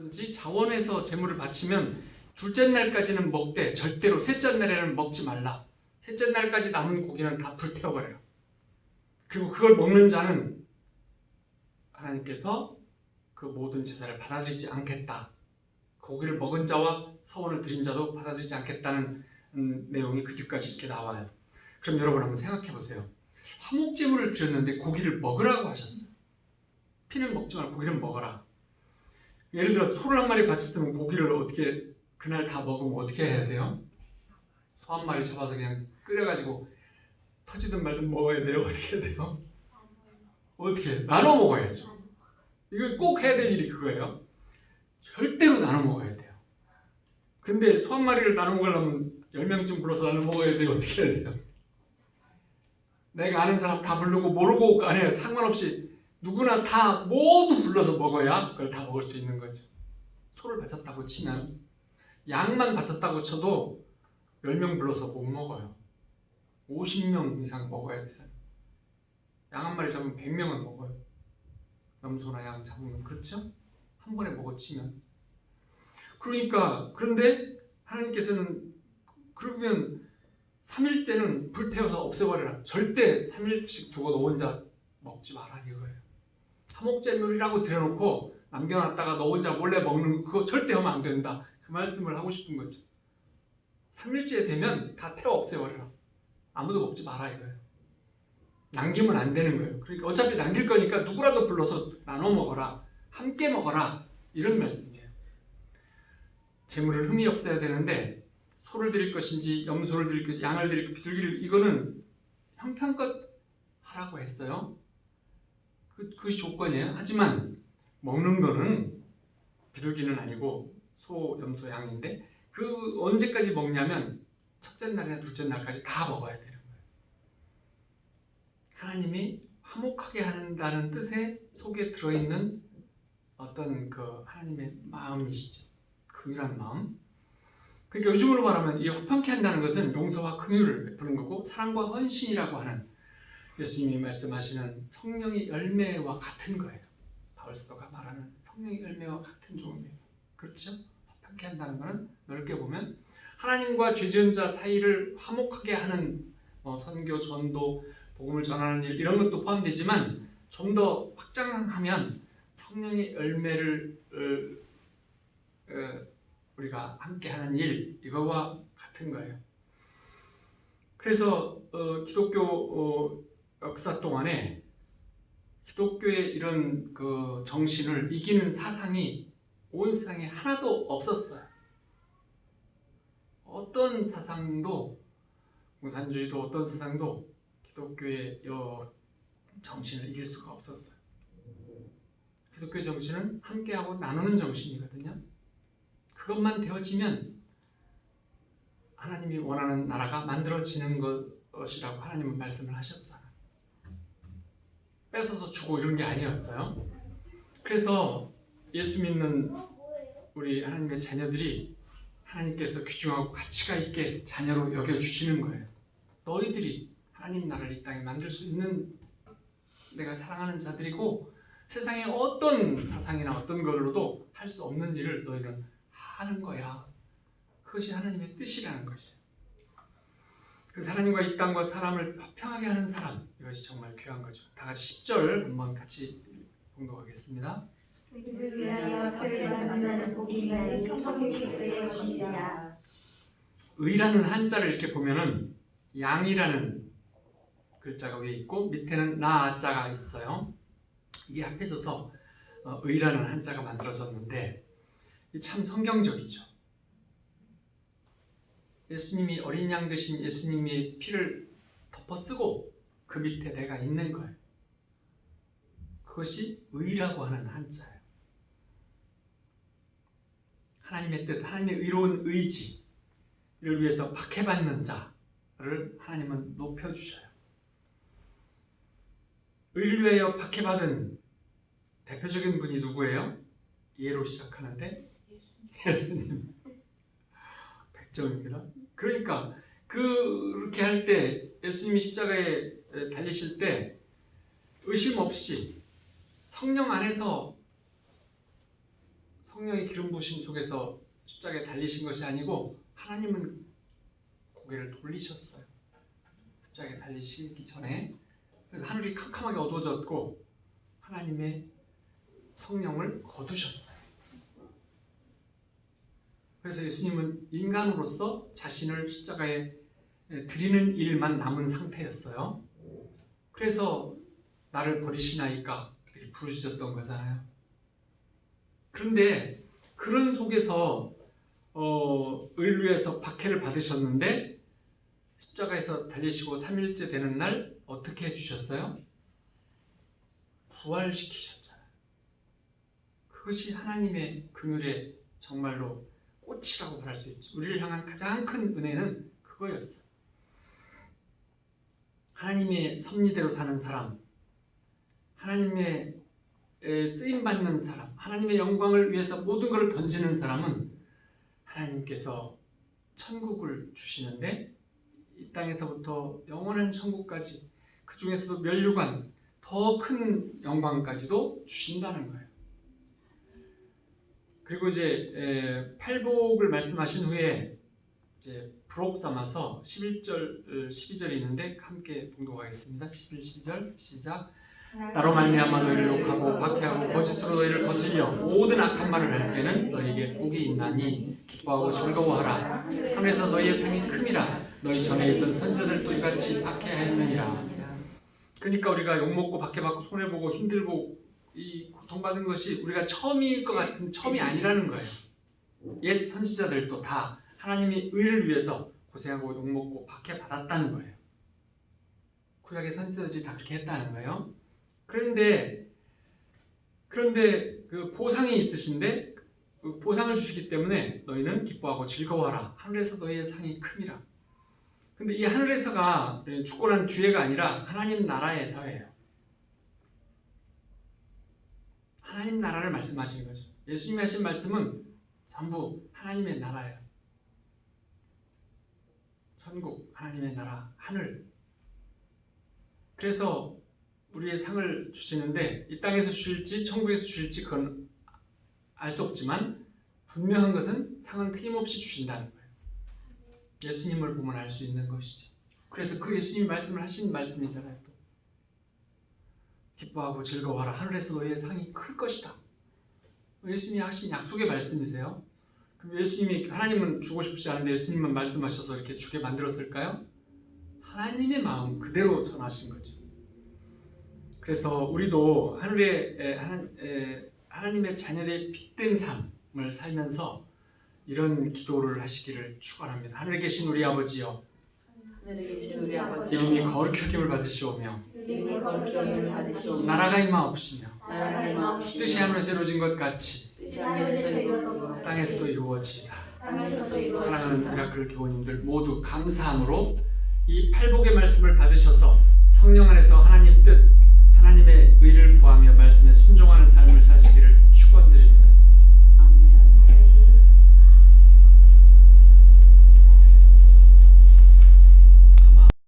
든지 자원해서 제물을 바치면 둘째 날까지는 먹되 절대로 셋째 날에는 먹지 말라. 셋째 날까지 남은 고기는 다 불태워버려라. 그리고 그걸 먹는 자는 하나님께서 그 모든 제사를 받아들이지 않겠다. 고기를 먹은 자와 서원을 드린 자도 받아들이지 않겠다는 내용이 그 뒤까지 이렇게 나와요. 그럼 여러분 한번 생각해 보세요. 화목제물을 드렸는데 고기를 먹으라고 하셨어요. 피는 먹지 말고 고기를 먹어라. 예를 들어 소를 한 마리 바쳤으면 고기를 어떻게 그날 다 먹으면 어떻게 해야 돼요? 소 한 마리 잡아서 그냥 끓여가지고 터지든 말든 먹어야 돼요? 어떻게 해야 돼요? 어떻게? 나눠 먹어야죠. 이거 꼭 해야 될 일이 그거예요. 절대로 나눠 먹어야 돼요. 근데 소 한 마리를 나눠 먹으려면 10명쯤 불러서 나눠 먹어야 돼요? 어떻게 해야 돼요? 내가 아는 사람 다 부르고 모르고 아니에요. 상관없이 누구나 다 모두 불러서 먹어야 그걸 다 먹을 수 있는 거죠. 소를 바쳤다고 치면 양만 바쳤다고 쳐도 10명 불러서 못 먹어요. 50명 이상 먹어야 돼요. 양 한 마리 잡으면 100명은 먹어요. 염소나 양 잡으면 그렇죠? 한 번에 먹어치면. 그러니까 그런데 하나님께서는 그러면 3일 때는 불태워서 없애버려라. 절대 3일씩 두고 너 혼자 먹지 마라 이거예요. 화목제물이라고 들여놓고 남겨놨다가 너 혼자 몰래 먹는 그거 절대 하면 안 된다. 그 말씀을 하고 싶은 거죠. 3일째 되면 다 태워 없애버려라. 아무도 먹지 마라 이거예요. 남기면 안 되는 거예요. 그러니까 어차피 남길 거니까 누구라도 불러서 나눠 먹어라. 함께 먹어라. 이런 말씀이에요. 제물을 흠이 없어야 되는데 소를 드릴 것인지 염소를 드릴 것인지 양을 드릴 것인지 비둘기를 이거는 형편껏 하라고 했어요. 그것이 조건이에요. 하지만 먹는 거는 비둘기는 아니고 소, 염소, 양인데 그 언제까지 먹냐면 첫째 날이나 둘째 날까지 다 먹어야 되는 거예요. 하나님이 화목하게 한다는 뜻의 속에 들어있는 어떤 그 하나님의 마음이시죠. 긍휼한 마음. 그러니까 요즘으로 말하면 이 화평케 한다는 것은 용서와 긍휼을 베푸는 거고 사랑과 헌신이라고 하는 예수님이 말씀하시는 성령의 열매와 같은 거예요. 바울 사도가 말하는 성령의 열매와 같은 종류예요. 그렇죠? 화평케 한다는 것은 넓게 보면 하나님과 죄 지은 자 사이를 화목하게 하는 선교, 전도, 복음을 전하는 일 이런 것도 포함되지만 좀 더 확장하면 성령의 열매를 우리가 함께 하는 일 이거와 같은 거예요. 그래서 기독교 역사 동안에 기독교의 이런 그 정신을 이기는 사상이 온 세상에 하나도 없었어요. 어떤 사상도 공산주의도 어떤 사상도 기독교의 정신을 이길 수가 없었어요. 기독교의 정신은 함께하고 나누는 정신이거든요. 그것만 되어지면 하나님이 원하는 나라가 만들어지는 것이라고 하나님은 말씀을 하셨잖아요. 뺏어서 주고 이런 게 아니었어요. 그래서 예수 믿는 우리 하나님의 자녀들이 하나님께서 귀중하고 가치가 있게 자녀로 여겨주시는 거예요. 너희들이 하나님 나라를 이 땅에 만들 수 있는 내가 사랑하는 자들이고 세상에 어떤 사상이나 어떤 걸로도 할 수 없는 일을 너희는 하는 거야. 그것이 하나님의 뜻이라는 것이에요. 그래서 하나님과 이 땅과 사람을 화평하게 하는 사람, 이것이 정말 귀한 거죠. 다 같이 10절 한번 같이 봉독하겠습니다. 그들을 위하여 털을 만드는 복이 있는 천국이 그의 것이라. 의라는 한자를 이렇게 보면은 양이라는 글자가 위에 있고 밑에는 나자가 있어요. 이게 합해져서 의라는 한자가 만들어졌는데 참 성경적이죠. 예수님이 어린 양 되신 예수님의 피를 덮어쓰고 그 밑에 내가 있는 거예요. 그것이 의라고 하는 한자예요. 하나님의 뜻, 하나님의 의로운 의지를 위해서 박해받는 자를 하나님은 높여주셔요. 의를 위하여 박해받은 대표적인 분이 누구예요? 예로 시작하는데 예수님 100점입니다. 그러니까 그렇게 할 때 예수님이 십자가에 달리실 때 의심 없이 성령 안에서 성령의 기름 부으심 속에서 십자가에 달리신 것이 아니고 하나님은 고개를 돌리셨어요. 십자가에 달리시기 전에. 그래서 하늘이 캄캄하게 어두워졌고 하나님의 성령을 거두셨어요. 그래서 예수님은 인간으로서 자신을 십자가에 드리는 일만 남은 상태였어요. 그래서 나를 버리시나이까 이렇게 부르셨던 거잖아요. 그런데 그런 속에서 의를 위해서 박해를 받으셨는데 십자가에서 달리시고 3일째 되는 날 어떻게 해주셨어요? 부활시키셨잖아요. 그것이 하나님의 긍휼의 정말로 꽃이라고 할 수 있죠. 우리를 향한 가장 큰 은혜는 그거였어요. 하나님의 섭리대로 사는 사람, 하나님의 쓰임받는 사람, 하나님의 영광을 위해서 모든 것을 던지는 사람은 하나님께서 천국을 주시는데 이 땅에서부터 영원한 천국까지, 그 중에서도 면류관 더 큰 영광까지도 주신다는 거예요. 그리고 이제 팔복을 말씀하신 후에 이제 부록 삼아서 11절, 12절이 있는데 함께 봉독하겠습니다. 11, 12절 시작. 나로 말미암아 너희를 욕하고 박해하고 거짓으로 너희를 거슬려 모든 악한 말을 할 때는 너희에게 복이 있나니 기뻐하고 즐거워하라. 하늘에서 너희의 상이 큼이라. 너희 전에 있던 선지자들도 이같이 박해하였느니라. 그러니까 우리가 욕먹고 박해받고 손해보고 힘들고 이 고통받은 것이 우리가 처음일 것 같은 처음이 아니라는 거예요. 옛 선지자들도 다 하나님의 의를 위해서 고생하고 욕먹고 박해받았다는 거예요. 구약의 선지자들이 다 그렇게 했다는 거예요. 그런데 그 보상이 있으신데 그 보상을 주시기 때문에 너희는 기뻐하고 즐거워하라. 하늘에서 너희의 상이 큼이라. 근데 이 하늘에서가 주권한 기회가 아니라 하나님 나라에서예요. 하나님 나라를 말씀하시는 거죠. 예수님이 하신 말씀은 전부 하나님의 나라예요. 천국, 하나님의 나라, 하늘. 그래서 우리의 상을 주시는데 이 땅에서 주실지 천국에서 주실지 그건 알 수 없지만 분명한 것은 상은 틀림없이 주신다는 거예요. 예수님을 보면 알 수 있는 것이죠. 그래서 그 예수님이 말씀을 하신 말씀이잖아요. 또. 기뻐하고 즐거워하라. 하늘에서 너희의 상이 클 것이다. 예수님이 하신 약속의 말씀이세요. 그럼 예수님이, 하나님은 주고 싶지 않은데 예수님만 말씀하셔서 이렇게 주게 만들었을까요? 하나님의 마음 그대로 전하신 거죠. 그래서 우리도 하나님의 자녀의 빛된 삶을 살면서 이런 기도를 하시기를 축원합니다. 하늘에 계신 우리 아버지여, 이름이 거룩히 여김을 받으시오며 나라가 임하옵시며 뜻이 하늘에서 이루어진 것 같이 땅에서도 이루어지이다. 사랑하는 미라클 교우님들 모두 감사함으로 이 팔복의 말씀을 받으셔서 성령 안에서 하나님 뜻, 하나님의 의를 구하며 말씀에 순종하는